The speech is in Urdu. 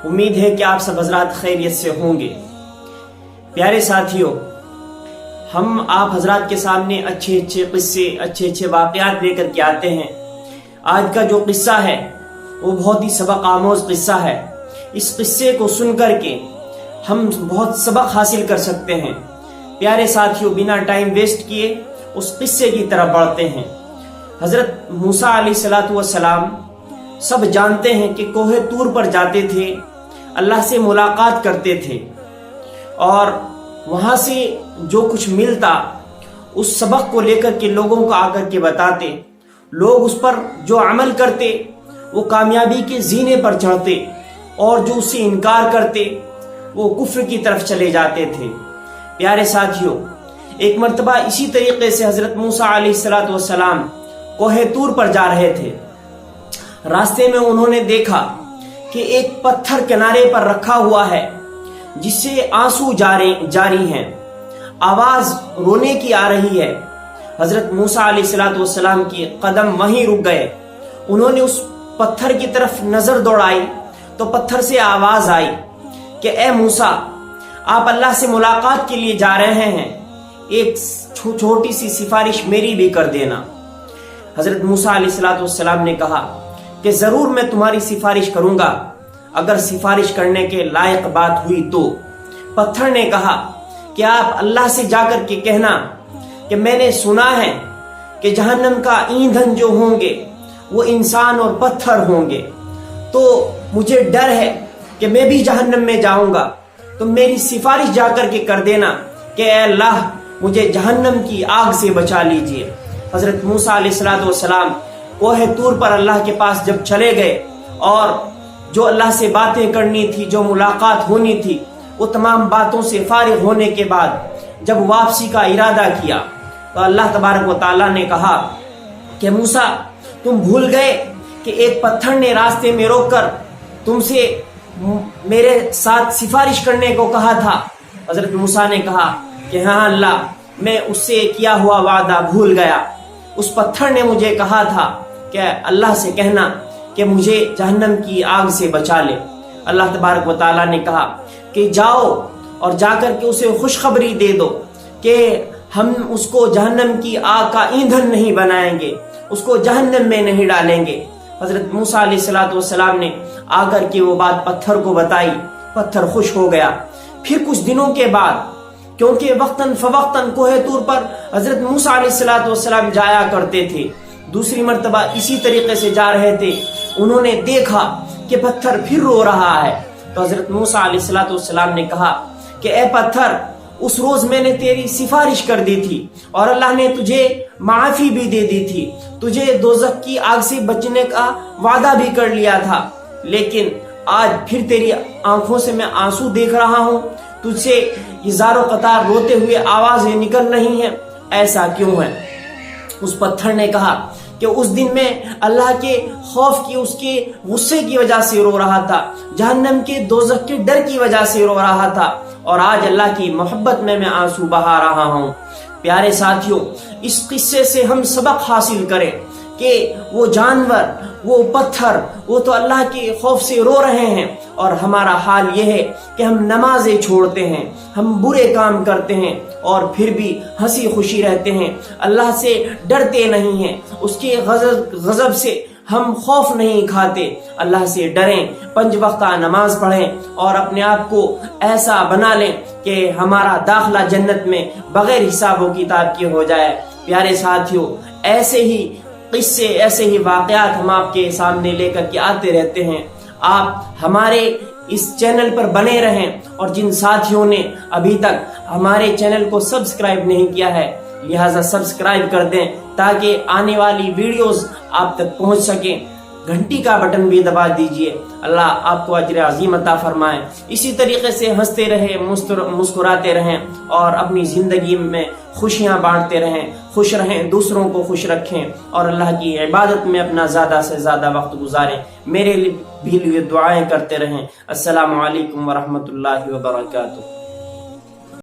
امید ہے کہ آپ سب حضرات خیریت سے ہوں گے۔ پیارے ساتھیوں، ہم آپ حضرات کے سامنے اچھے قصے، اچھے واقعات لے کر کے آتے ہیں۔ آج کا جو قصہ ہے وہ بہت ہی سبق آموز قصہ ہے۔ اس قصے کو سن کر کے ہم بہت سبق حاصل کر سکتے ہیں۔ پیارے ساتھیوں، بنا ٹائم ویسٹ کیے اس قصے کی طرف بڑھتے ہیں۔ حضرت موسیٰ علیہ السلام سب جانتے ہیں کہ کوہ طور پر جاتے تھے، اللہ سے ملاقات کرتے تھے، اور وہاں سے جو کچھ ملتا اس سبق کو لے کر کے لوگوں کو آ کر کے بتاتے۔ لوگ اس پر جو عمل کرتے وہ کامیابی کے زینے پر چڑھتے، اور جو اس سے انکار کرتے وہ کفر کی طرف چلے جاتے تھے۔ پیارے ساتھیوں، ایک مرتبہ اسی طریقے سے حضرت موسیٰ علیہ السلام کوہ طور پر جا رہے تھے۔ راستے میں انہوں نے دیکھا کہ ایک پتھر کنارے پر رکھا ہوا ہے جس سے آنسو جاری ہیں، آواز رونے کی آ رہی ہے۔ حضرت موسیٰ علیہ السلام کی قدم وہیں رک گئے۔ انہوں نے اس پتھر کی طرف نظر دوڑائی تو پتھر سے آواز آئی کہ اے موسیٰ، آپ اللہ سے ملاقات کے لیے جا رہے ہیں، ایک چھوٹی سی سفارش میری بھی کر دینا۔ حضرت موسیٰ علیہ السلام نے کہا کہ ضرور میں تمہاری سفارش کروں گا، اگر سفارش کرنے کے لائق بات ہوئی تو۔ پتھر نے کہا کہ آپ اللہ سے جا کر کے کہنا کہ میں نے سنا ہے کہ جہنم کا ایندھن جو ہوں گے وہ انسان اور پتھر ہوں گے، تو مجھے ڈر ہے کہ میں بھی جہنم میں جاؤں گا، تو میری سفارش جا کر کے کر دینا کہ اے اللہ مجھے جہنم کی آگ سے بچا لیجئے۔ حضرت موسیٰ علیہ السلام کوہ طور پر اللہ کے پاس جب چلے گئے اور جو اللہ سے باتیں کرنی تھی، جو ملاقات ہونی تھی، وہ تمام باتوں سے فارغ ہونے کے بعد جب واپسی کا ارادہ کیا تو اللہ تبارک و تعالیٰ نے کہا کہ موسیٰ، تم بھول گئے کہ ایک پتھر نے راستے میں روک کر تم سے میرے ساتھ سفارش کرنے کو کہا تھا۔ حضرت موسیٰ نے کہا کہ ہاں اللہ، میں اس سے کیا ہوا وعدہ بھول گیا۔ اس پتھر نے مجھے کہا تھا کہ اللہ سے کہنا کہ مجھے جہنم کی آگ سے بچا لے۔ اللہ تبارک و تعالیٰ نے کہا کہ جاؤ اور جا کر کے اسے خوشخبری دے دو کہ ہم اس کو جہنم کی آگ کا ایندھن نہیں بنائیں گے، اس کو جہنم میں نہیں ڈالیں گے۔ حضرت موسیٰ علیہ السلام نے آ کر کے وہ بات پتھر کو بتائی، پتھر خوش ہو گیا۔ پھر کچھ دنوں کے بعد، کیونکہ وقتاً فوقتاً کوہ طور پر حضرت موسیٰ علیہ السلام جایا کرتے تھے، دوسری مرتبہ اسی طریقے سے جا رہے تھے، انہوں نے دیکھا کہ پتھر پھر رو رہا ہے۔ تو حضرت موسیٰ علیہ السلام نے کہا کہ اے پتھر، اس روز میں نے تیری سفارش کر دی تھی اور اللہ نے تجھے معافی بھی دے دی تھی، تجھے دوزخ کی آگ سے بچنے کا وعدہ بھی کر لیا تھا، لیکن آج پھر تیری آنکھوں سے میں آنسو دیکھ رہا ہوں، تجھ سے ہزاروں قطار روتے ہوئے آوازیں نکل رہی ہیں، ایسا کیوں ہے؟ اس پتھر نے کہا کہ اس دن میں اللہ کے خوف کی، اس کے غصے کی وجہ سے رو رہا تھا، جہنم کے دوزخ کے ڈر کی وجہ سے رو رہا تھا، اور آج اللہ کی محبت میں آنسو بہا رہا ہوں۔ پیارے ساتھیوں، اس قصے سے ہم سبق حاصل کریں کہ وہ جانور، وہ پتھر، وہ تو اللہ کے خوف سے رو رہے ہیں، اور ہمارا حال یہ ہے کہ ہم نمازیں چھوڑتے ہیں، ہم برے کام کرتے ہیں، اور پھر بھی ہنسی خوشی رہتے ہیں، اللہ سے ڈرتے نہیں ہیں، اس کے غضب سے ہم خوف نہیں کھاتے۔ اللہ سے ڈریں، 5 وقتہ نماز پڑھیں، اور اپنے آپ کو ایسا بنا لیں کہ ہمارا داخلہ جنت میں بغیر حساب و کتاب کے ہو جائے۔ پیارے ساتھیوں، ایسے ہی قصے، ایسے ہی واقعات ہم آپ کے سامنے لے کر کے آتے رہتے ہیں۔ آپ ہمارے اس چینل پر بنے رہیں، اور جن ساتھیوں نے ابھی تک ہمارے چینل کو سبسکرائب نہیں کیا ہے، لہٰذا سبسکرائب کر دیں تاکہ آنے والی ویڈیوز آپ تک پہنچ سکیں۔ گھنٹی کا بٹن بھی دبا دیجئے۔ اللہ آپ کو اجر عظیم عطا فرمائے۔ اسی طریقے سے ہنستے رہیں، مسکراتے رہیں، اور اپنی زندگی میں خوشیاں بانٹتے رہیں، خوش رہیں، دوسروں کو خوش رکھیں، اور اللہ کی عبادت میں اپنا زیادہ سے زیادہ وقت گزاریں۔ میرے بھی لیے دعائیں کرتے رہیں۔ السلام علیکم ورحمۃ اللہ وبرکاتہ۔